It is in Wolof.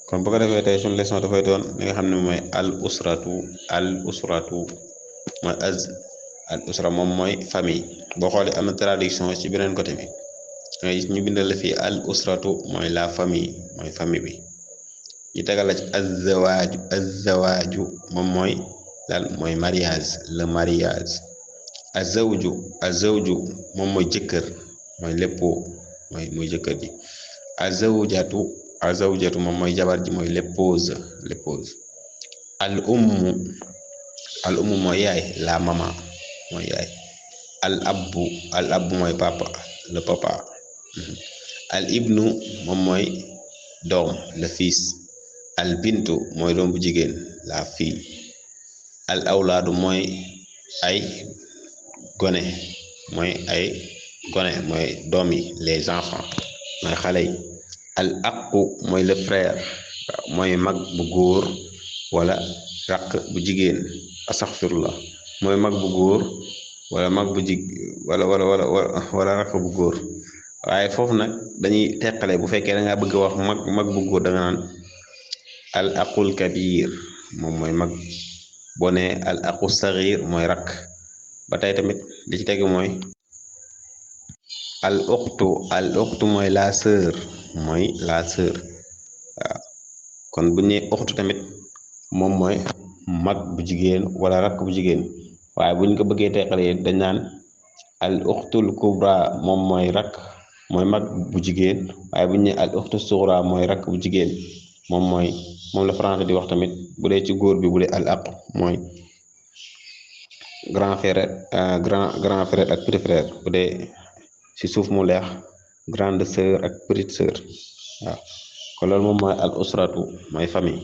kon bu ko defee tey suñu leçon dafay doon li nga xam ne mooy al usratu mooy al usra moom mooy famille. boo xoolee am na traduction ci beneen côté bi ngay ñu bindal la fii al usratu mooy la famille mooy famille bi. ñu tegal la ci azzawaaju moom mooy lan mooy mariage le mariage. azawju moom mooy jëkkër mooy léppoo mooy jëkkër ji. azawjatu moom mooy jabar ji mooy l'épouse. al ummu mooy yaay la maman mooy yaay. al abbu mooy papa le papa. al ibnu moom mooy doom le fils. al bintu mooy doom bu jigéen la fille. al awlaadu mooy ay gone mooy doom yi les enfants mooy xale yi. al aqu mooy le frère mooy mag bu góor wala raq bu jigéen astaghfirullah mooy mag bu góor wala mag bu wala raq bu góor. waaye foofu nag dañuy teqale bu fekkee da ngaa bëgg a wax mag bu góor da nga naan al aqul kabir moom mooy mag. boo nee al aqu saghir mooy rakk. ba tey tamit li ci tegu mooy al uxtu mooy la sœur waaw kon bu ñu nee uxtu tamit moom mooy mag bu jigéen wala rakk bu jigéen. waaye bu ñu ko bëggee teqalee dañ naan al uxtul kubra moom mooy rakk mooy mag bu jigéen. waaye bu ñu nee al uxtu sughra mooy rakk bu jigéen moom la français di wax tamit bu dee ci góor bi bu dee al aq mooy grand frère ak petit frère. bu dee ci suuf mu leex grande sœur ak petite sœur waaw kon loolu moom mooy al usratu mooy famille.